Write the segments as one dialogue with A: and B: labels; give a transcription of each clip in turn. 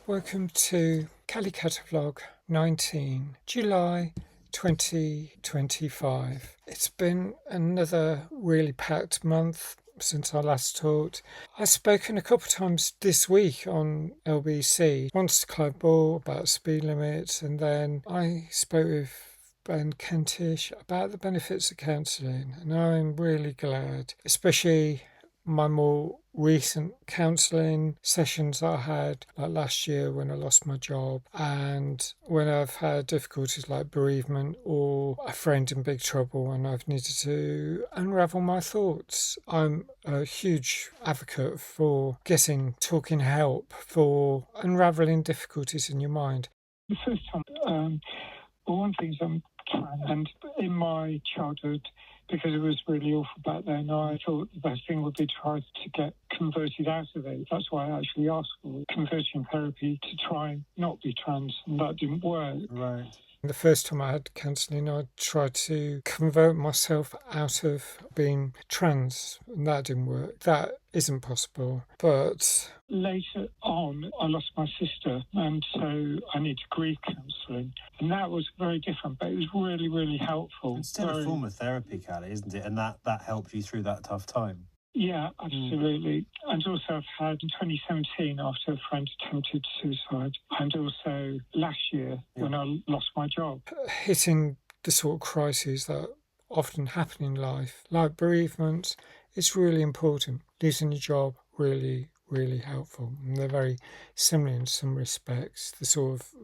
A: Welcome to Catavlog 19, July 2025. It's been another really packed month since I last talked. I've spoken a couple of times this week on LBC, once to Clive Ball about speed limits, and then I spoke with Ben Kentish about the benefits of counselling, and I'm really glad, especially my more recent counselling sessions that I had, like last year when I lost my job, and when I've had difficulties like bereavement or a friend in big trouble and I've needed to unravel my thoughts. I'm a huge advocate for getting talking help for unraveling difficulties in your mind.
B: The first time, one thing is and in my childhood, because it was really awful back then, I thought the best thing would be to try to get converted out of it. That's why I actually asked for conversion therapy to try and not be trans, and that didn't work.
A: Right. The first time I had counselling, I tried to convert myself out of being trans, and that didn't work. That isn't possible. But
B: later on, I lost my sister, and so I needed grief counselling, and that was very different, but it was really, really helpful.
C: It's still a form of therapy, Callie, isn't it? And that helped you through that tough time.
B: Yeah, absolutely. And also I've had in 2017 after a friend attempted suicide, and also last year when I lost my job.
A: Hitting the sort of crises that often happen in life, like bereavement, it's really important. Losing your job, really helpful. And they're very similar in some respects.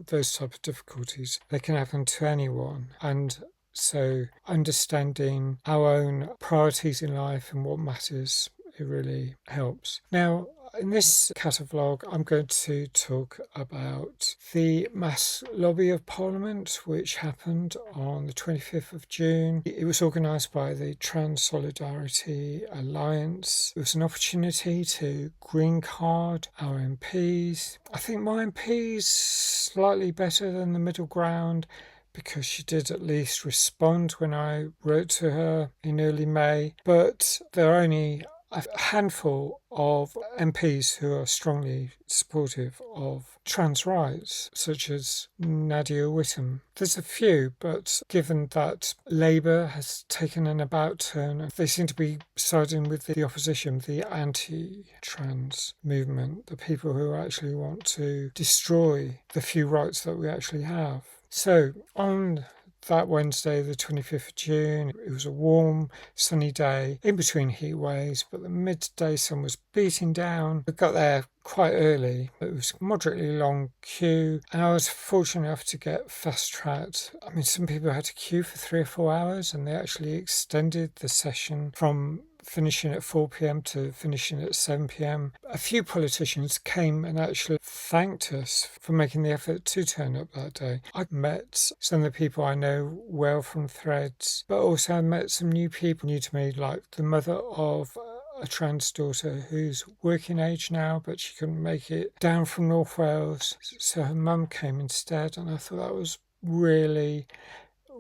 A: Those type of difficulties, they can happen to anyone. And so understanding our own priorities in life and what matters, it really helps. Now, in this Catavlog, I'm going to talk about the mass lobby of Parliament, which happened on the 25th of June. It was organised by the Trans Solidarity Alliance. It was an opportunity to green card our MPs. I think my MP's slightly better than the middle ground, because she did at least respond when I wrote to her in early May, but there are only a handful of MPs who are strongly supportive of trans rights, such as Nadia Whittome. There's a few, but given that Labour has taken an about turn, they seem to be siding with the opposition, the anti-trans movement, the people who actually want to destroy the few rights that we actually have. So on that Wednesday, the 25th of June, it was a warm, sunny day, in between heat waves, but the midday sun was beating down. I got there quite early. It was a moderately long queue, and I was fortunate enough to get fast-tracked. I mean, some people had to queue for 3 or 4 hours, and they actually extended the session from finishing at 4 p.m. to finishing at 7 p.m. A few politicians came and actually thanked us for making the effort to turn up that day. I met some of the people I know well from Threads, but also I met some new people new to me, like the mother of a trans daughter who's working age now, but she couldn't make it down from North Wales, so her mum came instead, and I thought that was really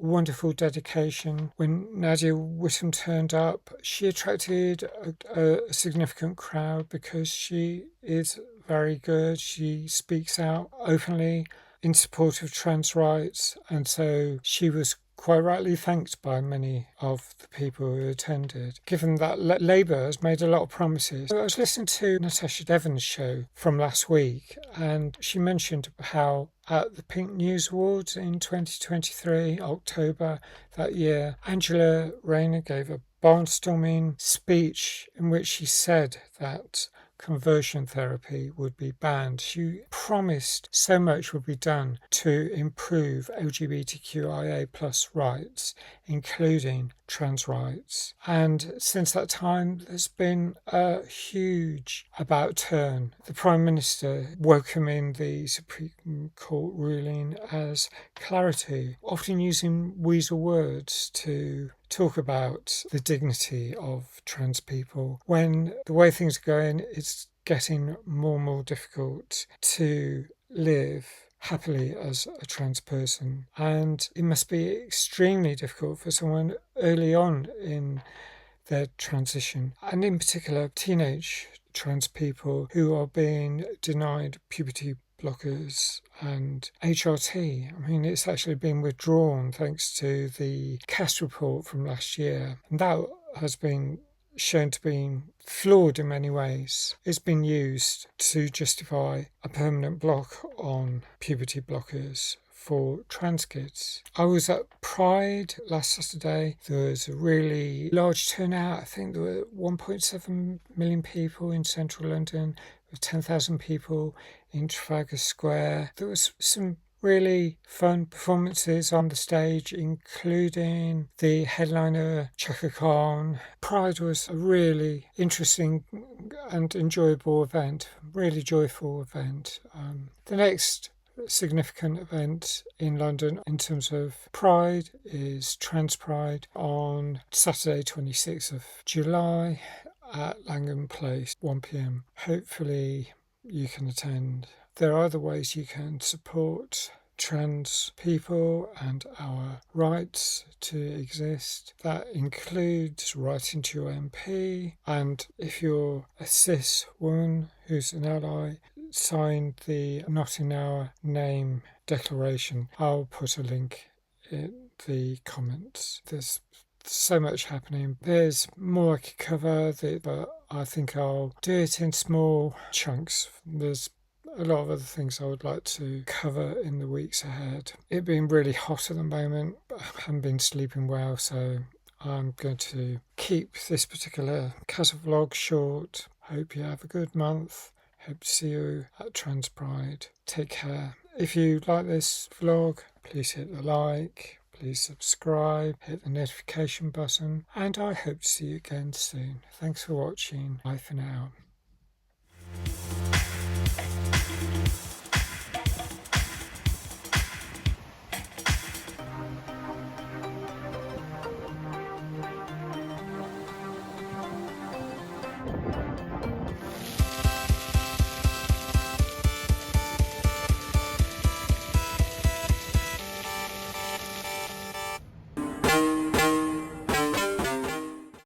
A: wonderful dedication. When Nadia Whittome turned up, she attracted a significant crowd because she is very good. She speaks out openly in support of trans rights, and so she was quite rightly thanked by many of the people who attended, given that Labour has made a lot of promises. I was listening to Natasha Devon's show from last week, and she mentioned how at the Pink News Awards in 2023, October that year, Angela Rayner gave a barnstorming speech in which she said that conversion therapy would be banned. She promised so much would be done to improve LGBTQIA plus rights, including trans rights. And since that time, there's been a huge about turn. The Prime Minister welcoming the Supreme Court ruling as clarity, often using weasel words to talk about the dignity of trans people, when the way things are going, it's getting more and more difficult to live happily as a trans person, and it must be extremely difficult for someone early on in their transition, and in particular teenage trans people who are being denied puberty blockers and HRT. I mean, it's actually been withdrawn thanks to the CAS report from last year, and that has been shown to be flawed in many ways. It's been used to justify a permanent block on puberty blockers for trans kids. I was at Pride last Saturday. There was a really large turnout. I think there were 1.7 million people in central London, with 10,000 people in Trafalgar Square. There was some really fun performances on the stage, including the headliner Chaka Khan. Pride was a really interesting and enjoyable event, really joyful event. The next significant event in London in terms of Pride is Trans Pride on Saturday 26th of July at Langham Place, 1 p.m. Hopefully you can attend. There are other ways you can support trans people and our rights to exist. That includes writing to your MP, and if you're a cis woman who's an ally, sign the Not in Our Name declaration. I'll put a link in the comments. There's so much happening. There's more I could cover, but I think I'll do it in small chunks. There's a lot of other things I would like to cover in the weeks ahead. It being really hot at the moment, but I haven't been sleeping well, so I'm going to keep this particular Catavlog short. Hope you have a good month. Hope to see you at Trans Pride. Take care. If you like this vlog, please hit the like, please subscribe, hit the notification button, and I hope to see you again soon. Thanks for watching. Bye for now.